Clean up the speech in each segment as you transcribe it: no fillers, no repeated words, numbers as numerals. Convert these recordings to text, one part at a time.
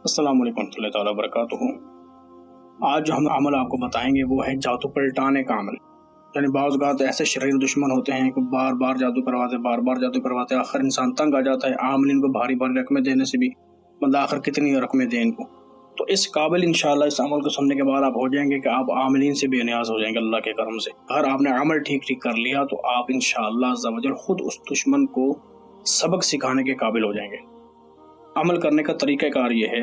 السلام علیکم ورحمۃ اللہ تعالیٰ وبرکاتہ۔ آج جو ہم عمل آپ کو بتائیں گے وہ ہے جادو پلٹانے کا عمل۔ یعنی بعض اوقات ایسے شریر دشمن ہوتے ہیں کہ بار بار جادو کرواتے آخر انسان تنگ آ جاتا ہے۔ عاملین کو بھاری بھاری رقمیں دینے سے بھی بندہ آخر کتنی رقمیں دیں ان کو۔ تو اس قابل انشاءاللہ اس عمل کو سننے کے بعد آپ ہو جائیں گے کہ آپ عاملین سے بے نیاز ہو جائیں گے اللہ کے کرم سے۔ اگر آپ نے عمل ٹھیک کر لیا تو آپ انشاءاللہ عز و جل خود اس دشمن کو سبق سکھانے کے قابل ہو جائیں گے۔ عمل کرنے کا طریقہ کار یہ ہے،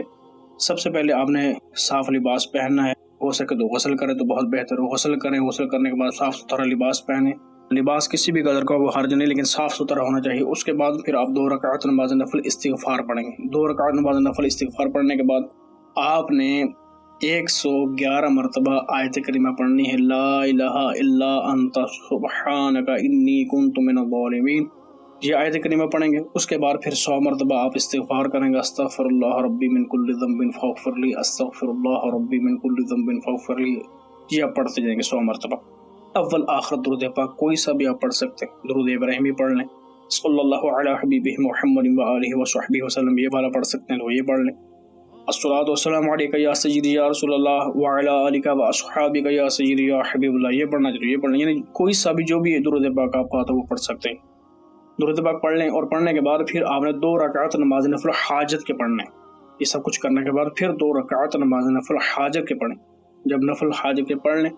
سب سے پہلے آپ نے صاف لباس پہننا ہے، ہو سکے تو غسل کریں تو بہت بہتر ہو، غسل کریں، غسل کرنے کے بعد صاف ستھرا لباس پہنیں، لباس کسی بھی قدر کا وہ حرج نہیں لیکن صاف ستھرا ہونا چاہیے۔ اس کے بعد پھر آپ 2 رکعت نماز نفل استغفار پڑھیں گے۔ 2 رکعت نماز نفل استغفار پڑھنے کے بعد آپ نے 111 مرتبہ آیت کریمہ پڑھنی ہے، لا الہ الا انت سبحانک انی کنت من الظالمین، یہ آیت کریمہ پڑھیں گے۔ اس کے بعد پھر 100 مرتبہ آپ استغفار کریں گے، استغفر اللہ ربی من کل ذنب فاغفر لی، استغفر اللہ ربی من کل ذنب فاغفر لی، یہ آپ پڑھتے جائیں گے 100 مرتبہ۔ اول آخر درود پاک کوئی سا بھی آپ پڑھ سکتے ہیں، درود ابراہیمی پڑھ لیں، صلی اللہ علی حبیبہ محمد وآلہ وصحبہ وسلم، یہ والا پڑھ سکتے ہیں تو یہ پڑھ لیں۔ الصلاۃ والسلام علیک یا سیدی یا رسول اللہ وعلی آلک واصحابک یا سیدی یا حبیب اللہ، یہ پڑھنا چاہیے، یہ پڑھ لیں، یعنی کوئی سا بھی جو بھی درود پاک آپ کو آتا ہے وہ پڑھ سکتے ہیں۔ درود پاک پڑھ لیں اور پڑھنے کے بعد پھر آپ نے 2 رکعت نماز نفل حاجت کے پڑھنے ہیں۔ یہ سب کچھ کرنے کے بعد پھر 2 رکعت نماز نفل حاجت کے پڑھیں۔ جب نفل حاجت کے پڑھ لیں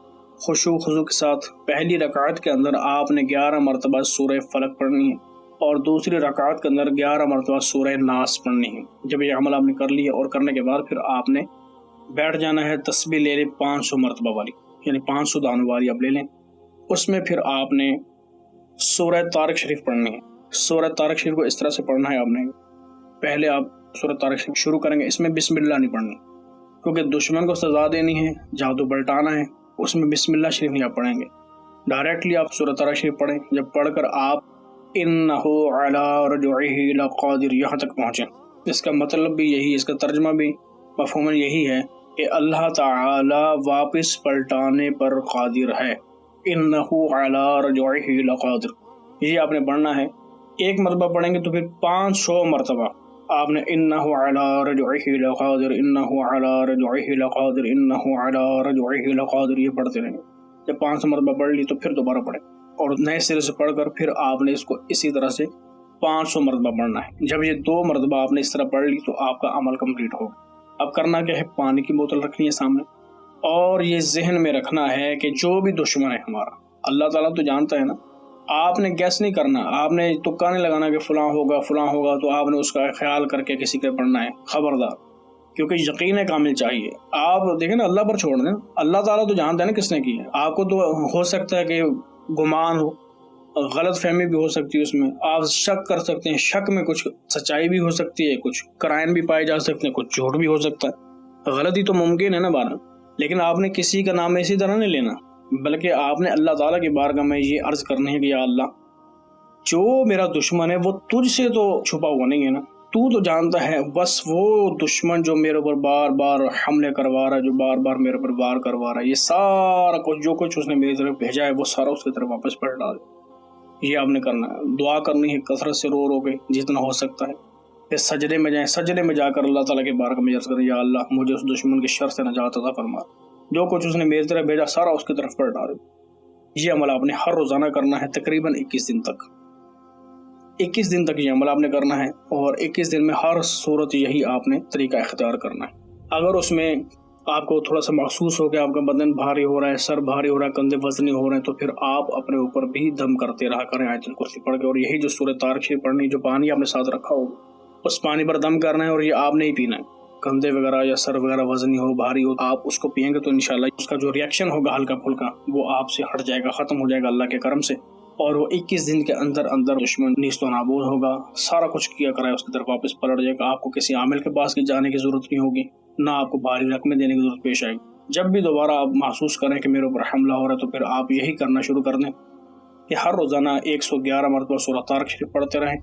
خشوع خضوع کے ساتھ، پہلی رکعت کے اندر آپ نے 11 مرتبہ سورہ فلق پڑھنی ہے اور دوسری رکعت کے اندر 11 مرتبہ سورہ ناس پڑھنی ہے۔ جب یہ عمل آپ نے کر لیا اور کرنے کے بعد پھر آپ نے بیٹھ جانا ہے، تسبیح لے لیں 500 مرتبہ والی، یعنی 500 دانوں والی آپ لے لیں۔ اس میں پھر آپ نے سورہ طارق شریف پڑھنی ہے۔ سورہ طارق شریف کو اس طرح سے پڑھنا ہے، آپ نے پہلے آپ سورہ طارق شریف شروع کریں گے، اس میں بسم اللہ نہیں پڑھنی کیونکہ دشمن کو سزا دینی ہے، جادو پلٹانا ہے، اس میں بسم اللہ شریف نہیں آپ پڑھیں گے، ڈائریکٹلی آپ سورہ طارق شریف پڑھیں۔ جب پڑھ کر آپ انہ علی رجعہ لقادر یہاں تک پہنچیں، اس کا مطلب بھی یہی، اس کا ترجمہ بھی مفہوماً یہی ہے کہ اللہ تعالی واپس پلٹانے پر قادر ہے، انہ علی رجعہ لقادر، یہ آپ نے پڑھنا ہے۔ ایک مرتبہ پڑھیں گے تو پھر 500 مرتبہ آپ نے انہ علی رجعہ لقادر، انہ علی رجعہ لقادر، انہ علی رجعہ لقادر، یہ پڑھتے رہیں گے۔ جب 500 مرتبہ پڑھ لی تو پھر دوبارہ پڑھیں اور نئے سرے سے پڑھ کر پھر آپ نے اس کو اسی طرح سے 500 مرتبہ پڑھنا ہے۔ جب یہ 2 مرتبہ آپ نے اس طرح پڑھ لی تو آپ کا عمل کمپلیٹ ہوگا۔ اب کرنا کیا ہے، پانی کی بوتل رکھنی ہے سامنے اور یہ ذہن میں رکھنا ہے کہ جو بھی دشمن ہے ہمارا، اللہ تعالیٰ تو جانتا ہے نا، آپ نے گیس نہیں کرنا، آپ نے تکا نہیں لگانا کہ فلاں ہوگا تو آپ نے اس کا خیال کر کے کسی کے پڑھنا ہے، خبردار، کیونکہ یقین کامل چاہیے۔ آپ دیکھیں نا، اللہ پر چھوڑ دیں، اللہ تعالیٰ تو جانتا ہے نا کس نے کی ہے۔ آپ کو تو ہو سکتا ہے کہ گمان ہو، غلط فہمی بھی ہو سکتی ہے، اس میں آپ شک کر سکتے ہیں، شک میں کچھ سچائی بھی ہو سکتی ہے، کچھ کرائم بھی پائے جا سکتے ہیں، کچھ جھوٹ بھی ہو سکتا ہے، غلطی تو ممکن ہے نا بارہ، لیکن آپ نے کسی کا نام اسی طرح نہیں لینا، بلکہ آپ نے اللہ تعالیٰ کی بارگاہ میں یہ عرض کرنی ہے کہ یا اللہ، جو میرا دشمن ہے وہ تجھ سے تو چھپا ہوا نہیں ہے نا، تو جانتا ہے، بس وہ دشمن جو میرے اوپر بار بار حملے کروا رہا ہے، جو بار بار میرے اوپر وار کروا رہا ہے، یہ سارا کچھ جو کچھ اس نے میری طرف بھیجا ہے وہ سارا اس کی طرف واپس پلٹ ڈال۔ یہ آپ نے کرنا ہے، دعا کرنی ہے کثرت سے، رو کے جتنا ہو سکتا ہے، پھر سجدے میں جائیں، سجدے میں جا کر اللہ تعالیٰ کے بارگاہ میں عرض کریں، یا اللہ مجھے اس دشمن کے شر سے نجات عطا فرما، جو کچھ اس نے میری طرف بھیجا سارا اس کی طرف پلٹ ڈال۔ یہ عمل آپ نے ہر روزانہ کرنا ہے، تقریباً 21 دن تک، 21 دن تک یہ عمل آپ نے کرنا ہے، اور 21 دن میں ہر صورت یہی آپ نے طریقہ اختیار کرنا ہے۔ اگر اس میں آپ کو تھوڑا سا محسوس ہو کہ آپ کا بدن بھاری ہو رہا ہے، سر بھاری ہو رہا ہے، کندھے وزنی ہو رہے ہیں، تو پھر آپ اپنے اوپر بھی دم کرتے رہا کریں آیت الکرسی پڑھ کے، اور یہی جو سورہ طارق شریف پڑھنی، جو پانی آپ نے ساتھ رکھا ہوگا اس پانی پر دم کرنا ہے، اور یہ آپ نے ہی پینا ہے۔ کندھے وغیرہ یا سر وغیرہ وزنی ہو، بھاری ہو، آپ اس کو پئیں گے تو انشاءاللہ اس کا جو ریئیکشن ہوگا ہلکا پھلکا وہ آپ سے ہٹ جائے گا، ختم ہو جائے گا اللہ کے کرم سے، اور وہ 21 دن کے اندر اندر دشمن نیست و نابود ہوگا، سارا کچھ کیا کرائے اس کی طرف واپس پلٹ جائے گا۔ آپ کو کسی عامل کے پاس جانے کی ضرورت نہیں ہوگی، نہ آپ کو بھاری رقمیں دینے کی ضرورت پیش آئے گی۔ جب بھی دوبارہ آپ محسوس کریں کہ میرے اوپر حملہ ہو رہا ہے تو پھر آپ یہی کرنا شروع کر دیں کہ ہر روزانہ 111 مرتبہ سورہ طارق شریف پڑھتے رہیں،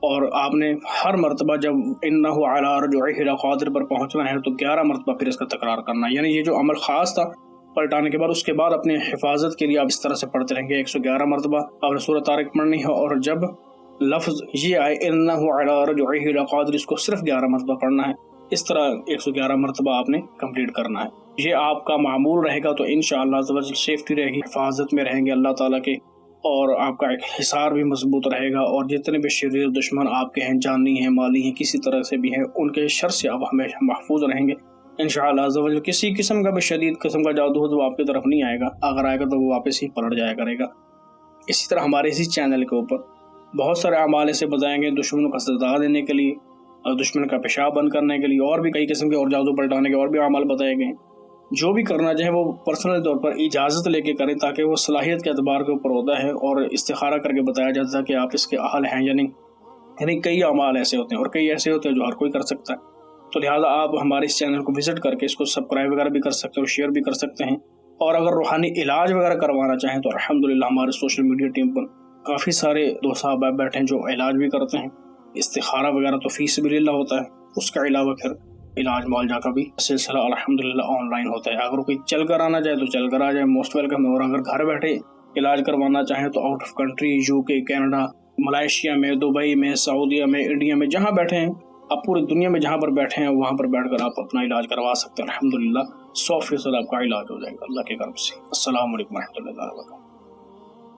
اور آپ نے ہر مرتبہ جب انہ علی رجعہ لقادر پر پہنچنا ہے تو 11 مرتبہ پھر اس کا تکرار کرنا ہے۔ یعنی یہ جو عمل خاص تھا پلٹانے کے بعد، اس کے بعد اپنے حفاظت کے لیے آپ اس طرح سے پڑھتے رہیں گے، 111 مرتبہ آپ نے سورہ طارق پڑھنی ہے، اور جب لفظ یہ آئے انہ علی رجعہ لقادر، اس کو صرف 11 مرتبہ پڑھنا ہے۔ اس طرح 111 مرتبہ آپ نے کمپلیٹ کرنا ہے. یہ آپ کا معمول رہے گا تو انشاءاللہ سیفٹی رہے گی، حفاظت میں رہیں گے اللہ تعالیٰ کے، اور آپ کا ایک حصار بھی مضبوط رہے گا. اور جتنے بھی شریر دشمن آپ کے ہیں، جانی ہیں، مالی ہیں، کسی طرح سے بھی ہیں، ان کے شر سے آپ ہمیشہ محفوظ رہیں گے انشاءاللہ عز و جل. کسی قسم کا بھی شدید قسم کا جادو ہو تو آپ کی طرف نہیں آئے گا، اگر آئے گا تو وہ واپس ہی پلٹ جایا کرے گا. اسی طرح ہمارے اسی چینل کے اوپر بہت سارے اعمال ایسے بتائیں گے دشمنوں کا سزا دینے کے لیے، اور دشمن کا پیشاب بند کرنے کے لیے، اور بھی کئی قسم کے اور جادو پلٹانے کے اور بھی اعمال بتائے گئے. جو بھی کرنا چاہیں وہ پرسنل طور پر اجازت لے کے کریں، تاکہ وہ صلاحیت کے اعتبار کے اوپر ہوتا ہے اور استخارہ کر کے بتایا جاتا ہے کہ آپ اس کے اہل ہیں یا نہیں. یعنی کئی اعمال ایسے ہوتے ہیں اور کئی ایسے ہوتے ہیں جو ہر کوئی کر سکتا ہے. تو لہٰذا آپ ہمارے اس چینل کو وزٹ کر کے اس کو سبسکرائب وغیرہ بھی کر سکتے ہیں اور شیئر بھی کر سکتے ہیں. اور اگر روحانی علاج وغیرہ کروانا چاہیں تو الحمدللہ ہمارے سوشل میڈیا ٹیم پر کافی سارے دوست صاحب بیٹھے ہیں جو علاج بھی کرتے ہیں. استخارہ وغیرہ تو فی سبیل اللہ ہوتا ہے، اس کے علاوہ پھر علاج معالجہ کا بھی سلسلہ الحمدللہ آن لائن ہوتا ہے. اگر کوئی چل کر آنا چاہے تو چل کر آ جائے، موسٹ ویلکم ہے. اور اگر گھر بیٹھے علاج کروانا چاہیں تو out of country, UK، Canada, Malaysia میں، دبئی میں، سعودیہ میں، انڈیا میں، جہاں بیٹھے ہیں آپ، پوری دنیا میں جہاں پر بیٹھے ہیں وہاں پر بیٹھ کر آپ اپنا علاج کروا سکتے ہیں. الحمدللہ 100% آپ کا علاج ہو جائے گا اللہ کے کرم سے. السلام علیکم ورحمۃ اللہ وبرکاتہ.